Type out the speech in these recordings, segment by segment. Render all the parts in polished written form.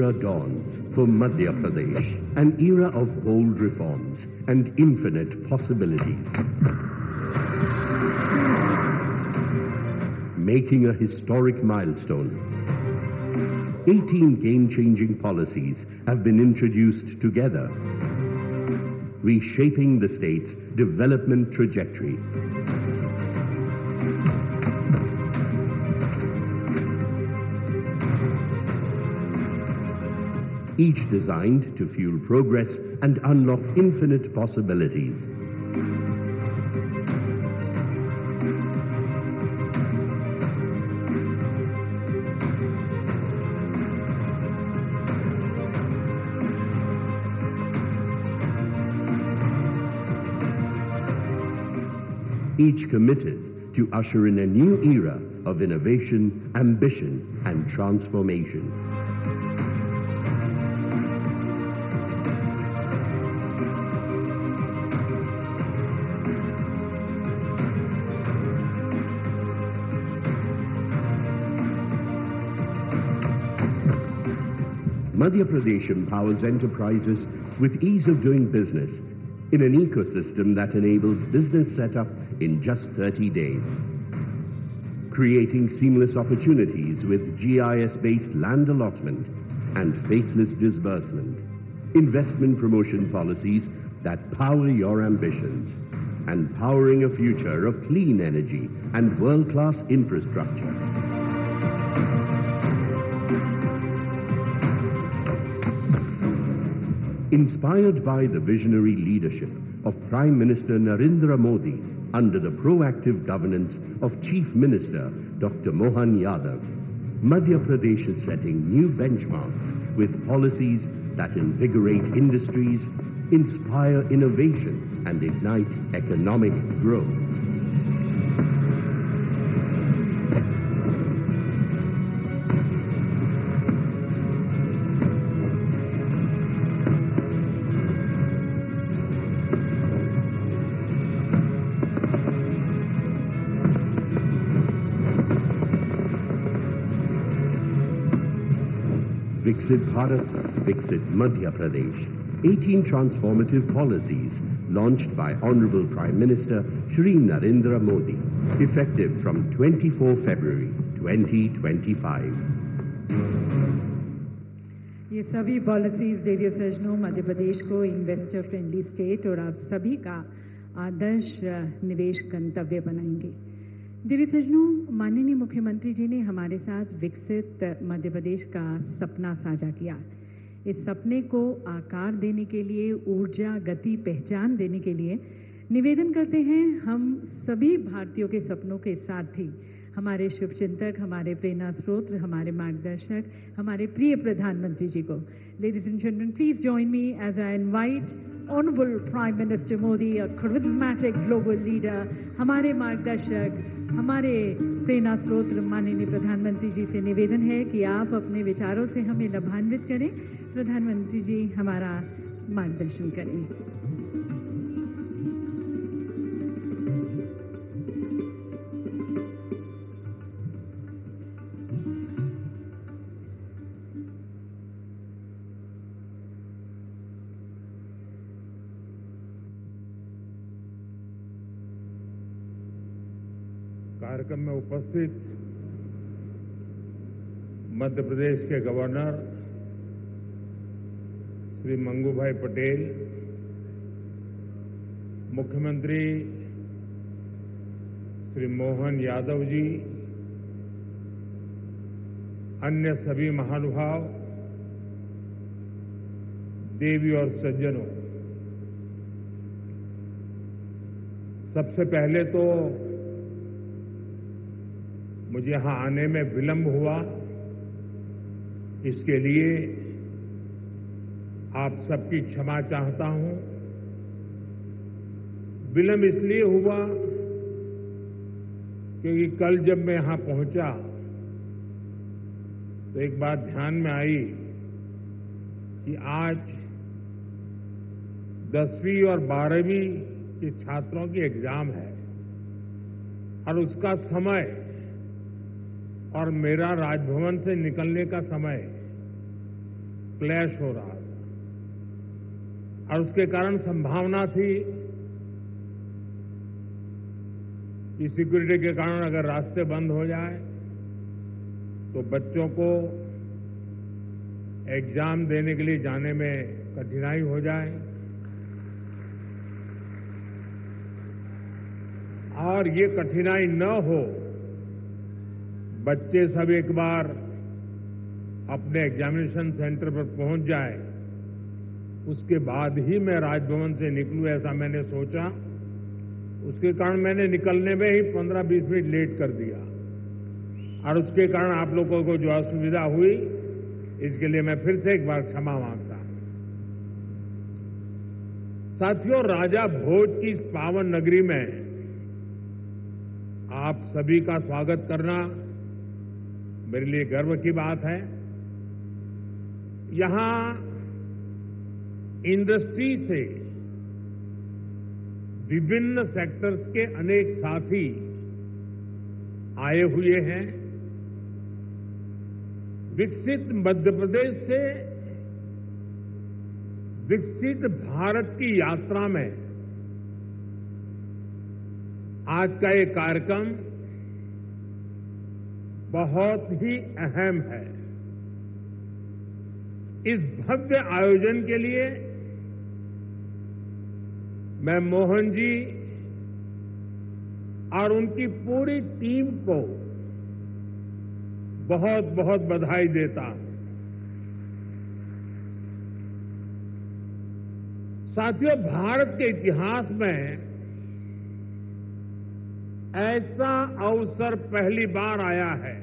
era dawns for Madhya Pradesh, an era of bold reforms and infinite possibilities. Making a historic milestone. 18 game-changing policies have been introduced together, reshaping the state's development trajectory. Each designed to fuel progress and unlock infinite possibilities. Each committed to usher in a new era of innovation, ambition, and transformation. Madhya Pradesh empowers enterprises with ease of doing business in an ecosystem that enables business setup in just 30 days. Creating seamless opportunities with GIS-based land allotment and faceless disbursement. Investment promotion policies that power your ambitions. And powering a future of clean energy and world-class infrastructure. Inspired by the visionary leadership of Prime Minister Narendra Modi under the proactive governance of Chief Minister Dr. Mohan Yadav, Madhya Pradesh is setting new benchmarks with policies that invigorate industries, inspire innovation, and ignite economic growth. Viksit Bharat, Viksit Madhya Pradesh. 18 transformative policies launched by Honorable Prime Minister Shri Narendra Modi, effective from 24 February 2025. ये सभी policies देवी सजनों मध्य प्रदेश को investor friendly state और आप सभी का आदर्श निवेश गंतव्य बनाएंगे। देवी सजनों, माननीय मुख्यमंत्री जी ने हमारे साथ विकसित मध्य प्रदेश का सपना साझा किया। इस सपने को आकार देने के लिए, ऊर्जा, गति, पहचान देने के लिए निवेदन करते हैं हम सभी भारतीयों के सपनों के साथी, हमारे शुभचिंतक, हमारे प्रेरणा स्रोत, हमारे मार्गदर्शक, हमारे प्रिय प्रधानमंत्री जी को। Ladies and gentlemen, please join me as I invite Honorable Prime Minister Modi, a charismatic global leader, हमारे मार्गदर्शक, हमारे प्रेरणा स्रोत माननीय प्रधानमंत्री जी से निवेदन है कि आप अपने विचारों से हमें लाभान्वित करें। प्रधानमंत्री जी हमारा मार्गदर्शन करें। कार्यक्रम में उपस्थित मध्य प्रदेश के गवर्नर श्री मंगूभाई पटेल, मुख्यमंत्री श्री मोहन यादव जी, अन्य सभी महानुभाव, देवी और सज्जनों, सबसे पहले तो मुझे यहां आने में विलंब हुआ, इसके लिए आप सबकी क्षमा चाहता हूं। विलंब इसलिए हुआ क्योंकि कल जब मैं यहां पहुंचा तो एक बात ध्यान में आई कि आज 10वीं और 12वीं के छात्रों की एग्जाम है और उसका समय और मेरा राजभवन से निकलने का समय क्लैश हो रहा था और उसके कारण संभावना थी कि सिक्योरिटी के कारण अगर रास्ते बंद हो जाए तो बच्चों को एग्जाम देने के लिए जाने में कठिनाई हो जाए और ये कठिनाई न हो, बच्चे सब एक बार अपने एग्जामिनेशन सेंटर पर पहुंच जाए, उसके बाद ही मैं राजभवन से निकलूं, ऐसा मैंने सोचा। उसके कारण मैंने निकलने में ही 15-20 मिनट लेट कर दिया और उसके कारण आप लोगों को जो असुविधा हुई, इसके लिए मैं फिर से एक बार क्षमा मांगता हूं। साथियों, राजा भोज की इस पावन नगरी में आप सभी का स्वागत करना मेरे लिए गर्व की बात है। यहां इंडस्ट्री से विभिन्न सेक्टर्स के अनेक साथी आए हुए हैं। विकसित मध्य प्रदेश से विकसित भारत की यात्रा में आज का ये कार्यक्रम बहुत ही अहम है। इस भव्य आयोजन के लिए मैं मोहन जी और उनकी पूरी टीम को बहुत बहुत बधाई देता हूं। साथियों, भारत के इतिहास में ऐसा अवसर पहली बार आया है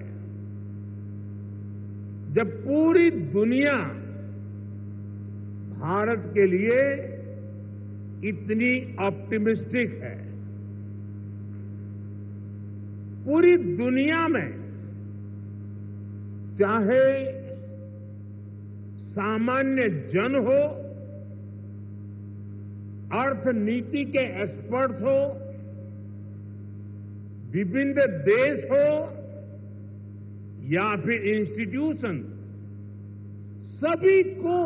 जब पूरी दुनिया भारत के लिए इतनी ऑप्टिमिस्टिक है। पूरी दुनिया में चाहे सामान्य जन हो, अर्थनीति के एक्सपर्ट हो, विभिन्न देश हो या फिर इंस्टीट्यूशन, सभी को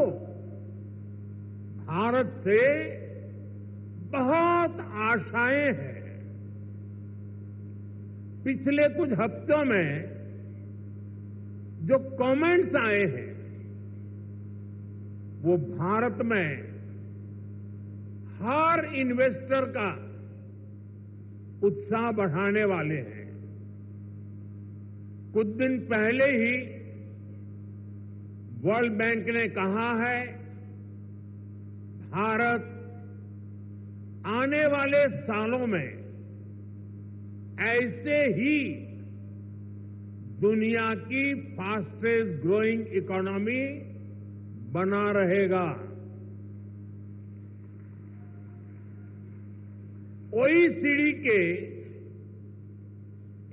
भारत से बहुत आशाएं हैं। पिछले कुछ हफ्तों में जो कमेंट्स आए हैं वो भारत में हर इन्वेस्टर का उत्साह बढ़ाने वाले हैं। कुछ दिन पहले ही वर्ल्ड बैंक ने कहा है भारत आने वाले सालों में ऐसे ही दुनिया की फास्टेस्ट ग्रोइंग इकोनॉमी बना रहेगा। ओईसीडी के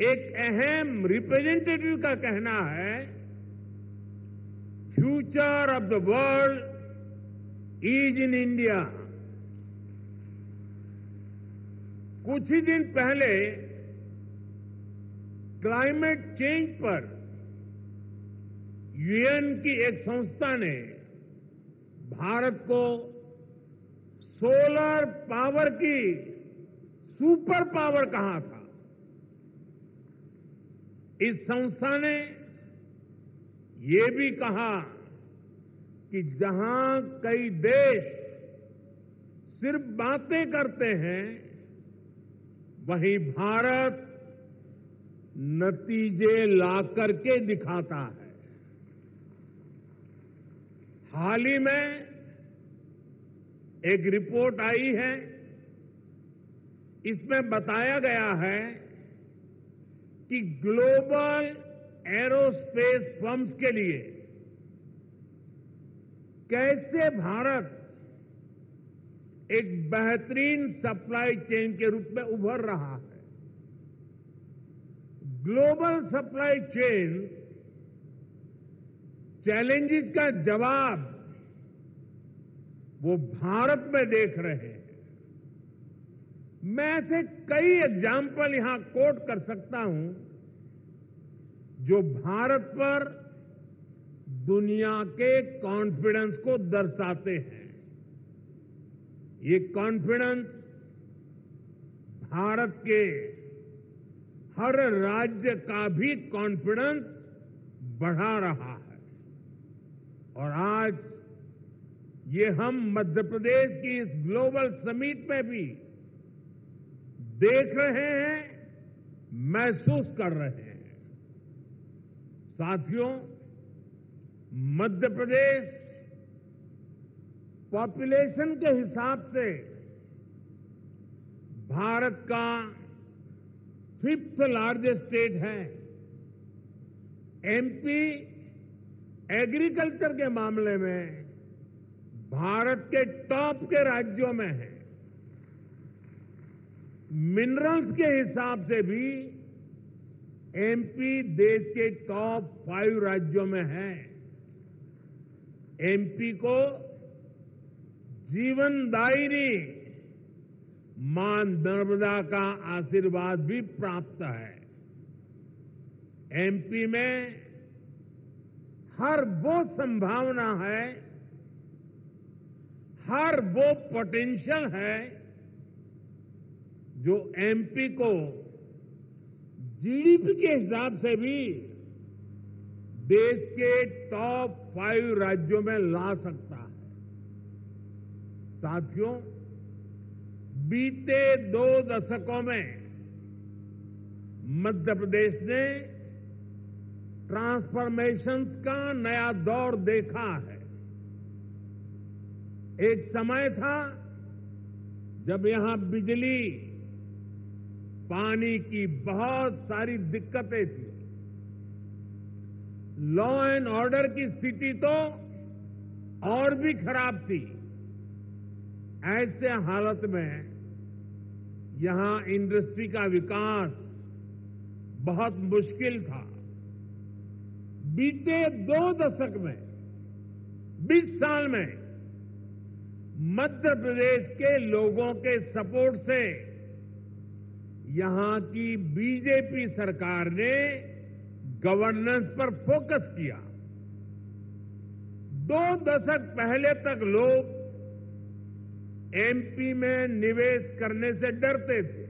एक अहम रिप्रेजेंटेटिव का कहना है, future of the world is in India. कुछ ही दिन पहले क्लाइमेट चेंज पर यूएन की एक संस्था ने भारत को सोलर पावर की सुपर पावर कहा था। इस संस्था ने ये भी कहा कि जहां कई देश सिर्फ बातें करते हैं, वहीं भारत नतीजे ला करके दिखाता है। हाल ही में एक रिपोर्ट आई है, इसमें बताया गया है कि ग्लोबल एरोस्पेस फर्म्स के लिए कैसे भारत एक बेहतरीन सप्लाई चेन के रूप में उभर रहा है। ग्लोबल सप्लाई चेन चैलेंजेस का जवाब वो भारत में देख रहे हैं। मैं ऐसे कई एग्जाम्पल यहां कोट कर सकता हूं जो भारत पर दुनिया के कॉन्फिडेंस को दर्शाते हैं। ये कॉन्फिडेंस भारत के हर राज्य का भी कॉन्फिडेंस बढ़ा रहा है। और आज ये हम मध्य प्रदेश की इस ग्लोबल समिट में भी देख रहे हैं, महसूस कर रहे हैं। साथियों, मध्य प्रदेश पॉपुलेशन के हिसाब से भारत का 5th लार्जेस्ट स्टेट है। एमपी एग्रीकल्चर के मामले में भारत के टॉप के राज्यों में है। मिनरल्स के हिसाब से भी एमपी देश के टॉप 5 राज्यों में है। एमपी को जीवनदायिनी मां नर्मदा का आशीर्वाद भी प्राप्त है। एमपी में हर वो संभावना है, हर वो पोटेंशियल है जो एमपी को जीडीपी के हिसाब से भी देश के टॉप 5 राज्यों में ला सकता है। साथियों, बीते 2 दशकों में मध्य प्रदेश ने ट्रांसफॉर्मेशंस का नया दौर देखा है। एक समय था जब यहां बिजली, पानी की बहुत सारी दिक्कतें थी। लॉ एंड ऑर्डर की स्थिति तो और भी खराब थी। ऐसे हालत में यहां इंडस्ट्री का विकास बहुत मुश्किल था। बीते 2 दशक में, 20 साल में मध्य प्रदेश के लोगों के सपोर्ट से यहां की बीजेपी सरकार ने गवर्नेंस पर फोकस किया। 2 दशक पहले तक लोग एमपी में निवेश करने से डरते थे।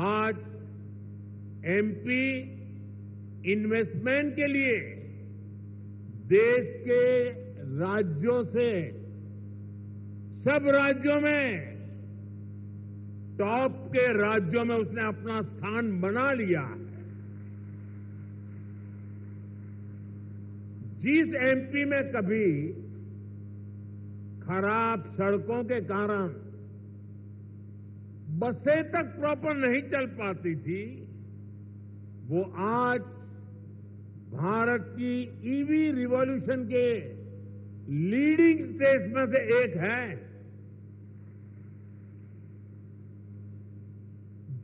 आज एमपी इन्वेस्टमेंट के लिए देश के राज्यों से सब राज्यों में, टॉप के राज्यों में उसने अपना स्थान बना लिया है। जिस एमपी में कभी खराब सड़कों के कारण बसें तक प्रॉपर नहीं चल पाती थी, वो आज भारत की ईवी रिवॉल्यूशन के लीडिंग स्टेट्स में से एक है।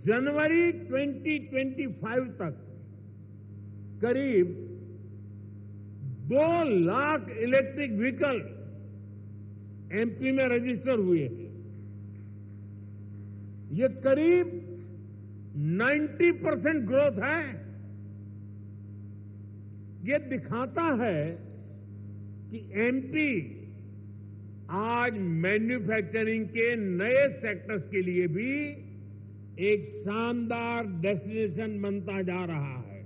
जनवरी 2025 तक करीब 2 लाख इलेक्ट्रिक व्हीकल एमपी में रजिस्टर हुए हैं। ये करीब 90% ग्रोथ है। ये दिखाता है कि एमपी आज मैन्युफैक्चरिंग के नए सेक्टर्स के लिए भी एक शानदार डेस्टिनेशन बनता जा रहा है।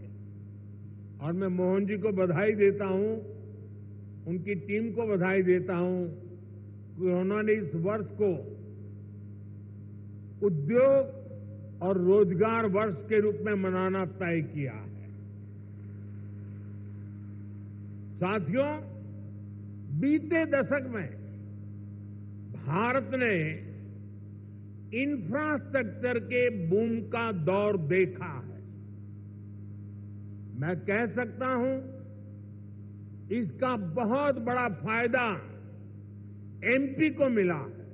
और मैं मोहन जी को बधाई देता हूं, उनकी टीम को बधाई देता हूं कि उन्होंने इस वर्ष को उद्योग और रोजगार वर्ष के रूप में मनाना तय किया है। साथियों, बीते दशक में भारत ने इंफ्रास्ट्रक्चर के बूम का दौर देखा है। मैं कह सकता हूं, इसका बहुत बड़ा फायदा एमपी को मिला है।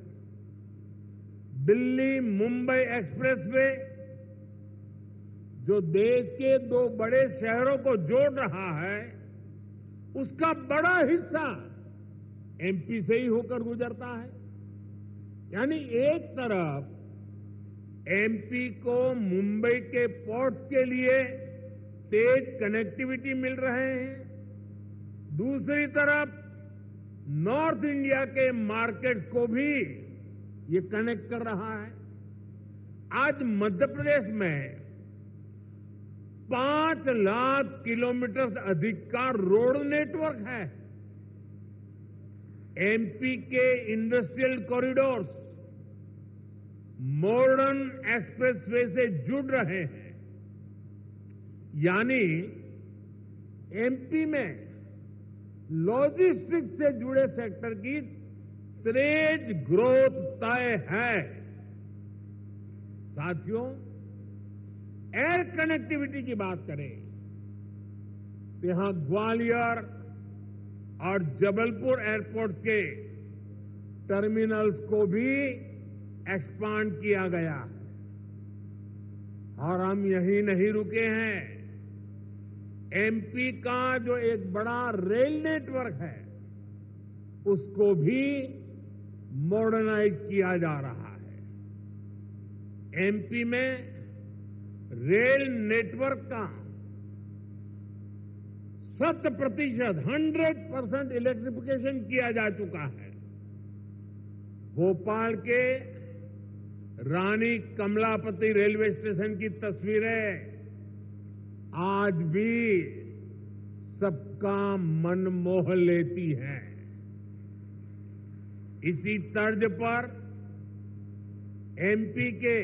दिल्ली मुंबई एक्सप्रेसवे जो देश के 2 बड़े शहरों को जोड़ रहा है, उसका बड़ा हिस्सा एमपी से ही होकर गुजरता है। यानी एक तरफ एमपी को मुंबई के पोर्ट्स के लिए तेज कनेक्टिविटी मिल रहे हैं, दूसरी तरफ नॉर्थ इंडिया के मार्केट्स को भी ये कनेक्ट कर रहा है। आज मध्य प्रदेश में 5 लाख किलोमीटर से अधिक का रोड नेटवर्क है। एमपी के इंडस्ट्रियल कॉरिडोर्स मॉडर्न एक्सप्रेसवे से जुड़ रहे हैं, यानी एमपी में लॉजिस्टिक्स से जुड़े सेक्टर की तेज ग्रोथ तय है। साथियों, एयर कनेक्टिविटी की बात करें तो यहां ग्वालियर और जबलपुर एयरपोर्ट के टर्मिनल्स को भी एक्सपांड किया गया है। और हम यही नहीं रुके हैं, एमपी का जो एक बड़ा रेल नेटवर्क है उसको भी मॉडर्नाइज किया जा रहा है। एमपी में रेल नेटवर्क का 100% इलेक्ट्रिफिकेशन किया जा चुका है। भोपाल के रानी कमलापति रेलवे स्टेशन की तस्वीरें आज भी सबका मन मोह लेती हैं। इसी तर्ज पर एमपी के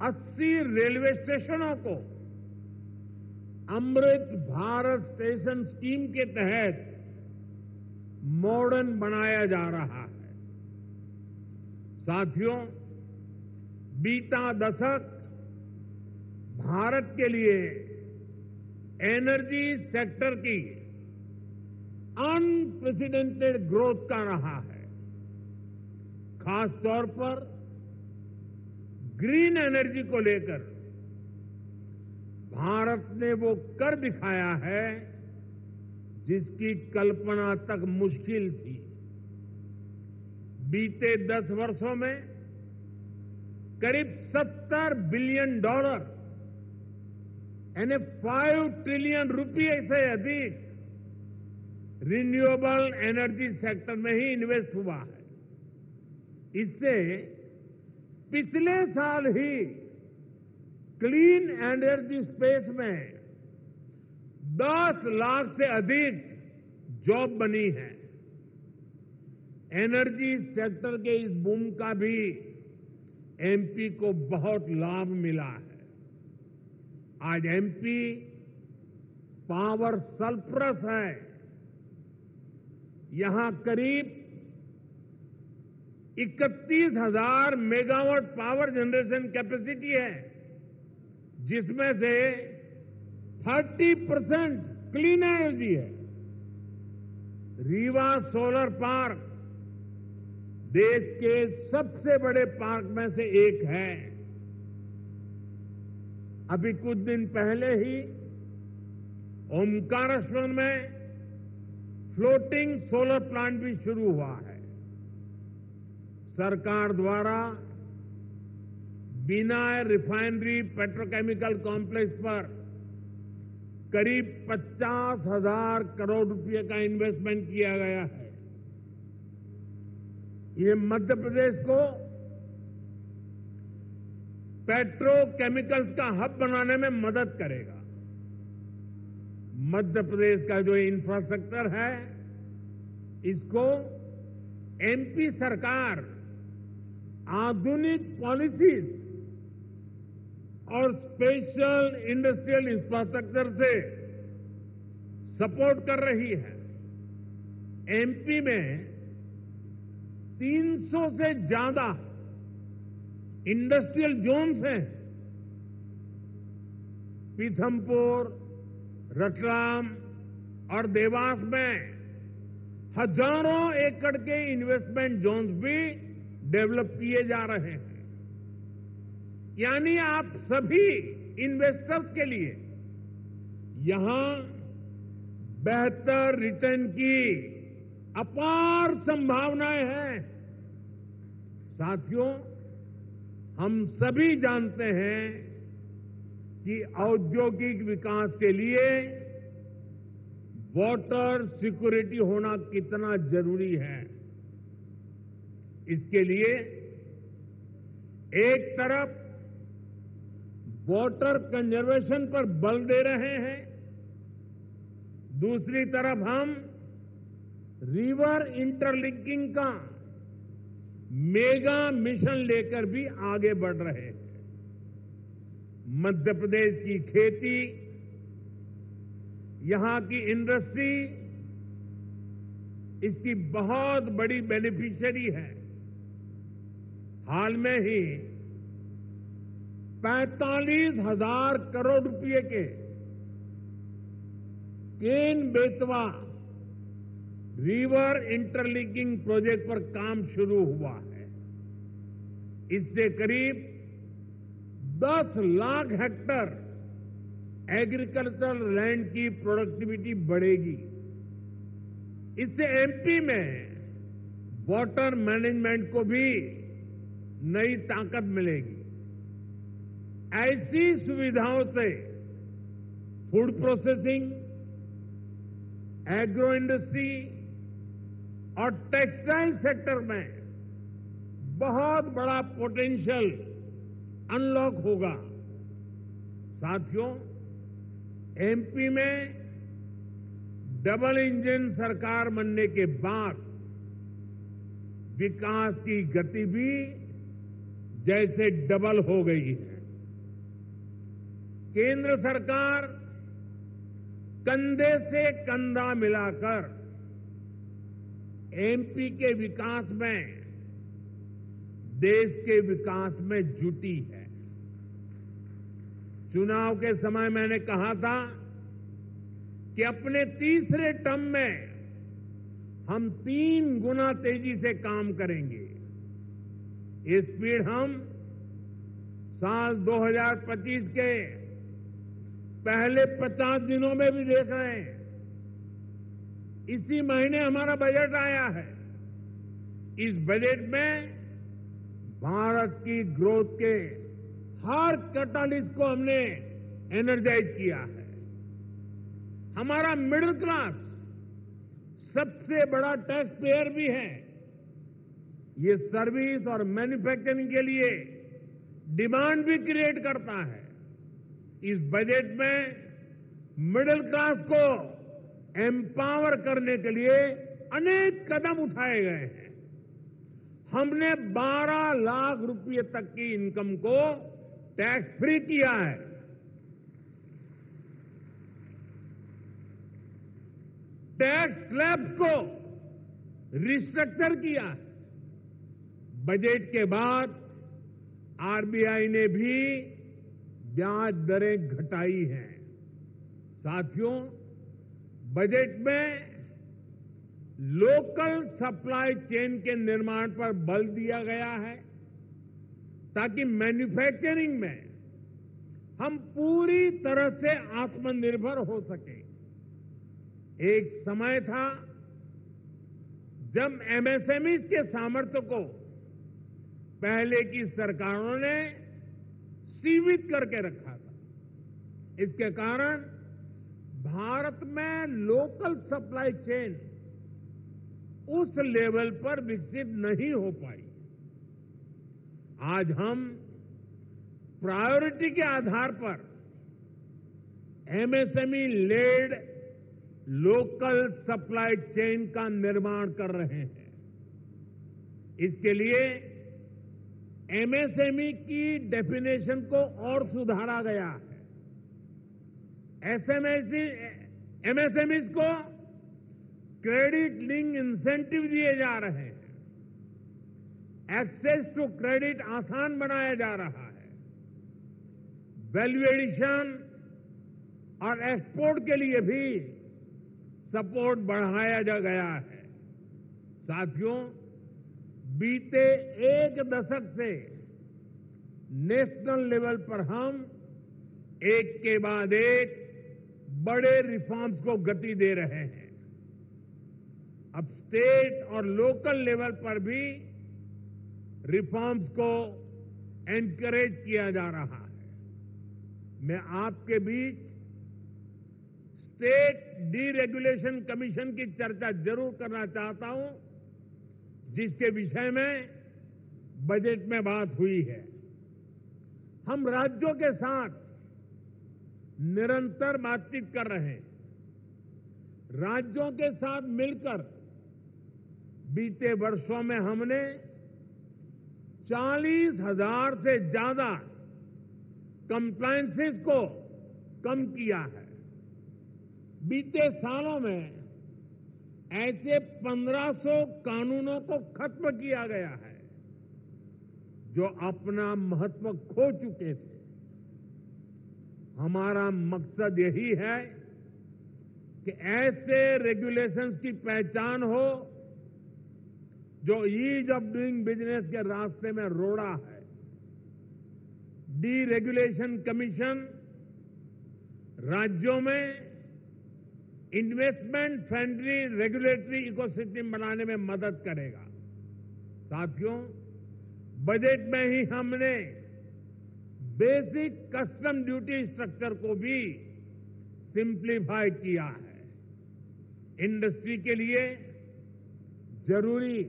80 रेलवे स्टेशनों को अमृत भारत स्टेशन स्कीम के तहत मॉडर्न बनाया जा रहा है। साथियों, बीता दशक भारत के लिए एनर्जी सेक्टर की अनप्रेसिडेंटेड ग्रोथ का रहा है। खासतौर पर ग्रीन एनर्जी को लेकर भारत ने वो कर दिखाया है जिसकी कल्पना तक मुश्किल थी। बीते 10 वर्षों में करीब $70 बिलियन यानी 5 ट्रिलियन रुपये से अधिक रिन्यूएबल एनर्जी सेक्टर में ही इन्वेस्ट हुआ है। इससे पिछले साल ही क्लीन एनर्जी स्पेस में 10 लाख से अधिक जॉब बनी है। एनर्जी सेक्टर के इस बूम का भी एमपी को बहुत लाभ मिला है। आज एमपी पावर सरप्लस है। यहां करीब 31,000 मेगावाट पावर जनरेशन कैपेसिटी है, जिसमें से 30% क्लीन एनर्जी है। रीवा सोलर पार्क देश के सबसे बड़े पार्क में से एक है। अभी कुछ दिन पहले ही ओमकारेश्वर में फ्लोटिंग सोलर प्लांट भी शुरू हुआ है। सरकार द्वारा बिना रिफाइनरी पेट्रोकेमिकल कॉम्प्लेक्स पर करीब 50,000 करोड़ रुपए का इन्वेस्टमेंट किया गया है। ये मध्य प्रदेश को पेट्रोकेमिकल्स का हब बनाने में मदद करेगा। मध्य प्रदेश का जो इंफ्रास्ट्रक्चर है, इसको एमपी सरकार आधुनिक पॉलिसीज और स्पेशल इंडस्ट्रियल इंफ्रास्ट्रक्चर से सपोर्ट कर रही है। एमपी में 300 से ज्यादा इंडस्ट्रियल जोन्स हैं। पीथमपुर, रतलाम और देवास में हजारों एकड़ के इन्वेस्टमेंट जोन्स भी डेवलप किए जा रहे हैं। यानी आप सभी इन्वेस्टर्स के लिए यहां बेहतर रिटर्न की अपार संभावनाएं हैं। साथियों, हम सभी जानते हैं कि औद्योगिक विकास के लिए वाटर सिक्योरिटी होना कितना जरूरी है। इसके लिए एक तरफ वाटर कंजर्वेशन पर बल दे रहे हैं, दूसरी तरफ हम रिवर इंटरलिंकिंग का मेगा मिशन लेकर भी आगे बढ़ रहे हैं। मध्य प्रदेश की खेती, यहां की इंडस्ट्री इसकी बहुत बड़ी बेनिफिशियरी है। हाल में ही 45,000 करोड़ रुपए के Ken Betwa river interlinking project पर काम शुरू हुआ है। इससे करीब 10 लाख हेक्टर एग्रीकल्चरल लैंड की प्रोडक्टिविटी बढ़ेगी। इससे एमपी में वाटर मैनेजमेंट को भी नई ताकत मिलेगी। ऐसी सुविधाओं से फूड प्रोसेसिंग, एग्रो इंडस्ट्री और टेक्सटाइल सेक्टर में बहुत बड़ा पोटेंशियल अनलॉक होगा। साथियों, एमपी में डबल इंजन सरकार बनने के बाद विकास की गति भी जैसे डबल हो गई है। केंद्र सरकार कंधे से कंधा मिलाकर एमपी के विकास में, देश के विकास में जुटी है। चुनाव के समय मैंने कहा था कि अपने तीसरे टर्म में हम 3 गुना तेजी से काम करेंगे। ये स्पीड हम साल 2025 के पहले 50 दिनों में भी देख रहे हैं। इसी महीने हमारा बजट आया है। इस बजट में भारत की ग्रोथ के हर कैटालिस्ट को हमने एनर्जाइज किया है। हमारा मिडिल क्लास सबसे बड़ा टैक्स पेयर भी है। ये सर्विस और मैन्युफैक्चरिंग के लिए डिमांड भी क्रिएट करता है। इस बजट में मिडिल क्लास को एम्पावर करने के लिए अनेक कदम उठाए गए हैं। हमने 12 लाख रुपए तक की इनकम को टैक्स फ्री किया है। टैक्स स्लैब्स को रिस्ट्रक्चर किया है। बजट के बाद आरबीआई ने भी ब्याज दरें घटाई हैं। साथियों, बजट में लोकल सप्लाई चेन के निर्माण पर बल दिया गया है ताकि मैन्युफैक्चरिंग में हम पूरी तरह से आत्मनिर्भर हो सके। एक समय था जब एमएसएमई के सामर्थ्य को पहले की सरकारों ने सीमित करके रखा था। इसके कारण भारत में लोकल सप्लाई चेन उस लेवल पर विकसित नहीं हो पाई। आज हम प्रायोरिटी के आधार पर MSME led local supply chain का निर्माण कर रहे हैं। इसके लिए एमएसएमई की डेफिनेशन को और सुधारा गया है। एमएसएमईज को क्रेडिट लिंक इंसेंटिव दिए जा रहे हैं। एक्सेस टू क्रेडिट आसान बनाया जा रहा है। वैल्यू एडिशन और एक्सपोर्ट के लिए भी सपोर्ट बढ़ाया जा गया है। साथियों, बीते एक दशक से नेशनल लेवल पर हम एक के बाद एक बड़े रिफॉर्म्स को गति दे रहे हैं। अब स्टेट और लोकल लेवल पर भी रिफॉर्म्स को एनकरेज किया जा रहा है। मैं आपके बीच स्टेट डीरेगुलेशन कमीशन की चर्चा जरूर करना चाहता हूं, जिसके विषय में बजट में बात हुई है। हम राज्यों के साथ निरंतर बातचीत कर रहे हैं। राज्यों के साथ मिलकर बीते वर्षों में हमने 40,000 से ज्यादा कंप्लायंसेस को कम किया है। बीते सालों में ऐसे 1500 कानूनों को खत्म किया गया है जो अपना महत्व खो चुके थे। हमारा मकसद यही है कि ऐसे रेगुलेशंस की पहचान हो जो ईज ऑफ डूइंग बिजनेस के रास्ते में रोड़ा है। डीरेगुलेशन कमीशन राज्यों में इन्वेस्टमेंट फ्रेंडली रेगुलेटरी इकोसिस्टम बनाने में मदद करेगा। साथियों, बजट में ही हमने बेसिक कस्टम ड्यूटी स्ट्रक्चर को भी सिंप्लीफाई किया है। इंडस्ट्री के लिए जरूरी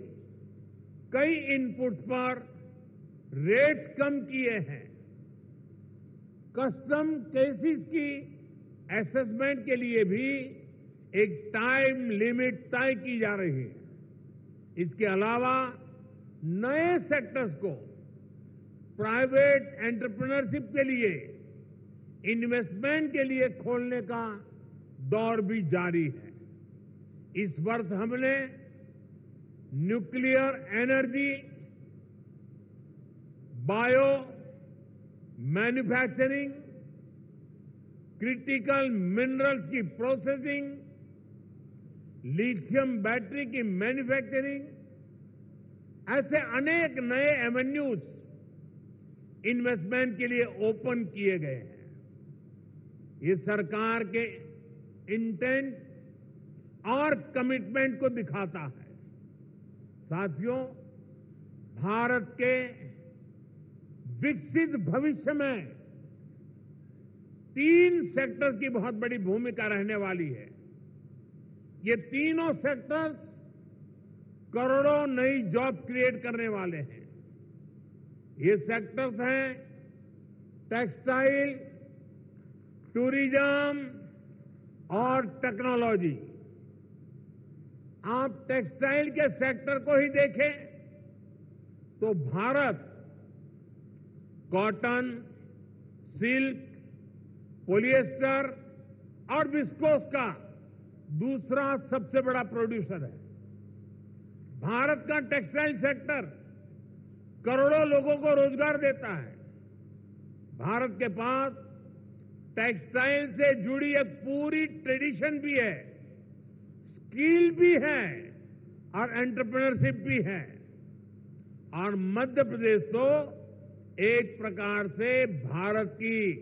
कई इनपुट्स पर रेट्स कम किए हैं। कस्टम केसेस की असेसमेंट के लिए भी एक टाइम लिमिट तय की जा रही है। इसके अलावा नए सेक्टर्स को प्राइवेट एंटरप्रेन्योरशिप के लिए, इन्वेस्टमेंट के लिए खोलने का दौर भी जारी है। इस वर्ष हमने nuclear energy, bio manufacturing, critical minerals की प्रोसेसिंग, लिथियम बैटरी की मैन्युफैक्चरिंग, ऐसे अनेक नए एवेन्यूज इन्वेस्टमेंट के लिए ओपन किए गए हैं। ये सरकार के इंटेंट और कमिटमेंट को दिखाता है। साथियों, भारत के विकसित भविष्य में 3 सेक्टर्स की बहुत बड़ी भूमिका रहने वाली है। ये तीनों सेक्टर्स करोड़ों नई जॉब क्रिएट करने वाले हैं। ये सेक्टर्स हैं टेक्सटाइल, टूरिज्म और टेक्नोलॉजी। आप टेक्सटाइल के सेक्टर को ही देखें तो भारत कॉटन, सिल्क, पॉलिएस्टर और विस्कोस का दूसरा सबसे बड़ा प्रोड्यूसर है। भारत का टेक्सटाइल सेक्टर करोड़ों लोगों को रोजगार देता है। भारत के पास टेक्सटाइल से जुड़ी एक पूरी ट्रेडिशन भी है, स्किल भी है और एंटरप्रेन्योरशिप भी है। और मध्य प्रदेश तो एक प्रकार से भारत की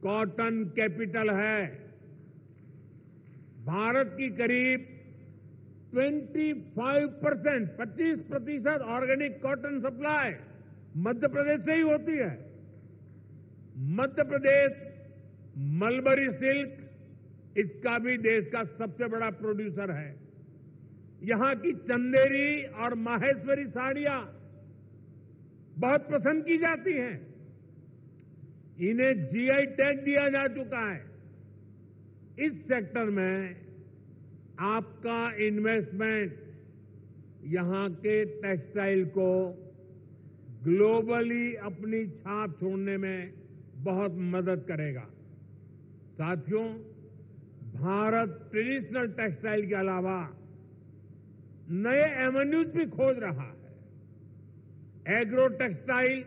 कॉटन कैपिटल है। भारत की करीब 25% organic cotton supply Madhya Pradesh से ही होती है। मध्य प्रदेश मलबरी सिल्क, इसका भी देश का सबसे बड़ा प्रोड्यूसर है। यहां की चंदेरी और माहेश्वरी साड़ियां बहुत पसंद की जाती हैं। इन्हें जीआई टैग दिया जा चुका है। इस सेक्टर में आपका इन्वेस्टमेंट यहां के टेक्सटाइल को ग्लोबली अपनी छाप छोड़ने में बहुत मदद करेगा। साथियों, भारत ट्रेडिशनल टेक्सटाइल के अलावा नए एवेन्यूज भी खोज रहा है। एग्रो टेक्सटाइल,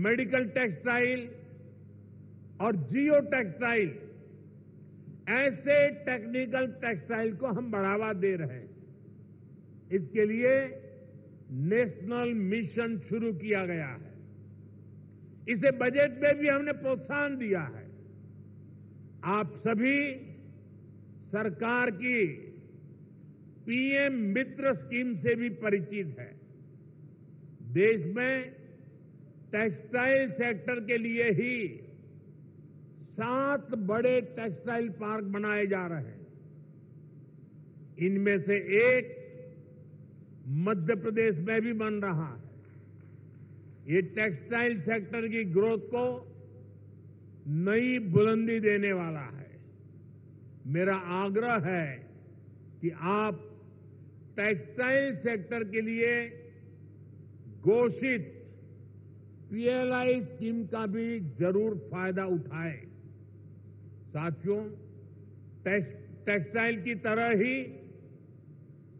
मेडिकल टेक्सटाइल और जियो टेक्सटाइल, ऐसे टेक्निकल टेक्सटाइल को हम बढ़ावा दे रहे हैं। इसके लिए नेशनल मिशन शुरू किया गया है। इसे बजट में भी हमने प्रोत्साहन दिया है। आप सभी सरकार की पीएम मित्र स्कीम से भी परिचित है। देश में टेक्सटाइल सेक्टर के लिए ही 7 बड़े टेक्सटाइल पार्क बनाए जा रहे हैं। इनमें से एक मध्य प्रदेश में भी बन रहा है। ये टेक्सटाइल सेक्टर की ग्रोथ को नई बुलंदी देने वाला है। मेरा आग्रह है कि आप टेक्सटाइल सेक्टर के लिए घोषित पीएलआई स्कीम का भी जरूर फायदा उठाएं। साथियों, टेक्सटाइल की तरह ही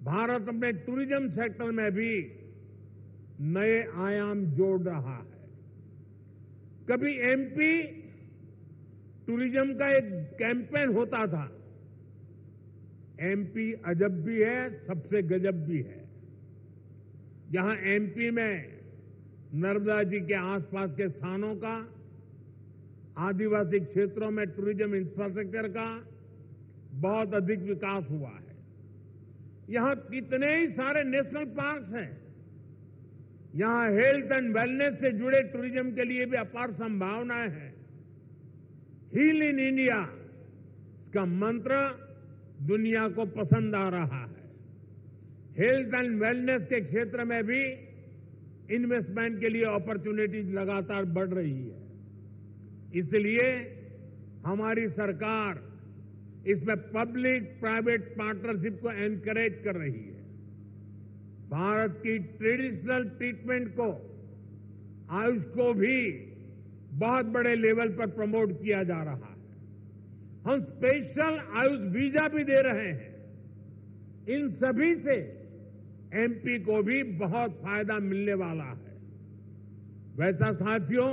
भारत अपने टूरिज्म सेक्टर में भी नए आयाम जोड़ रहा है। कभी एमपी टूरिज्म का एक कैंपेन होता था, एमपी अजब भी है, सबसे गजब भी है। जहां एमपी में नर्मदा जी के आसपास के स्थानों का, आदिवासी क्षेत्रों में टूरिज्म इंफ्रास्ट्रक्चर का बहुत अधिक विकास हुआ है। यहां कितने ही सारे नेशनल पार्क्स हैं। यहां हेल्थ एंड वेलनेस से जुड़े टूरिज्म के लिए भी अपार संभावनाएं हैं। हील इन इंडिया, इसका मंत्र दुनिया को पसंद आ रहा है। हेल्थ एंड वेलनेस के क्षेत्र में भी इन्वेस्टमेंट के लिए अपॉर्चुनिटीज लगातार बढ़ रही है। इसलिए हमारी सरकार इसमें पब्लिक प्राइवेट पार्टनरशिप को एनकरेज कर रही है। भारत की ट्रेडिशनल ट्रीटमेंट को, आयुष को भी बहुत बड़े लेवल पर प्रमोट किया जा रहा है। हम स्पेशल आयुष वीजा भी दे रहे हैं। इन सभी से एमपी को भी बहुत फायदा मिलने वाला है। वैसा साथियों,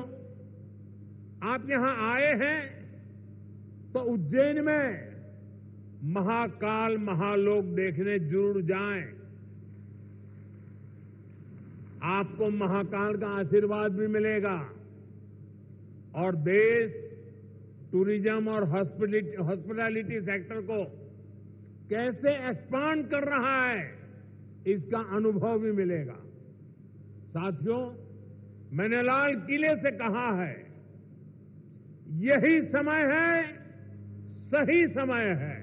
आप यहां आए हैं तो उज्जैन में महाकाल महालोक देखने जरूर जाएं। आपको महाकाल का आशीर्वाद भी मिलेगा और देश टूरिज्म और हॉस्पिटैलिटी सेक्टर को कैसे एक्सपांड कर रहा है, इसका अनुभव भी मिलेगा। साथियों, मैंने लाल किले से कहा है, यही समय है, सही समय है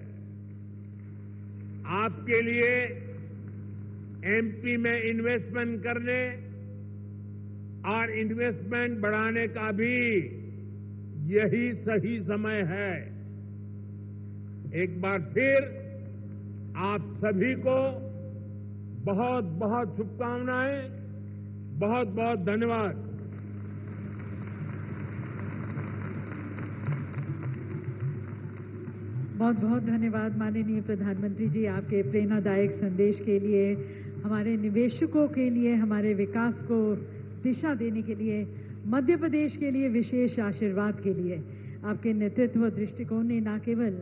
आपके लिए एमपी में इन्वेस्टमेंट करने और इन्वेस्टमेंट बढ़ाने का भी यही सही समय है। एक बार फिर आप सभी को बहुत बहुत शुभकामनाएं, बहुत बहुत धन्यवाद। बहुत बहुत धन्यवाद माननीय प्रधानमंत्री जी, आपके प्रेरणादायक संदेश के लिए, हमारे निवेशकों के लिए, हमारे विकास को दिशा देने के लिए, मध्य प्रदेश के लिए विशेष आशीर्वाद के लिए। आपके नेतृत्व दृष्टिकोण ने न केवल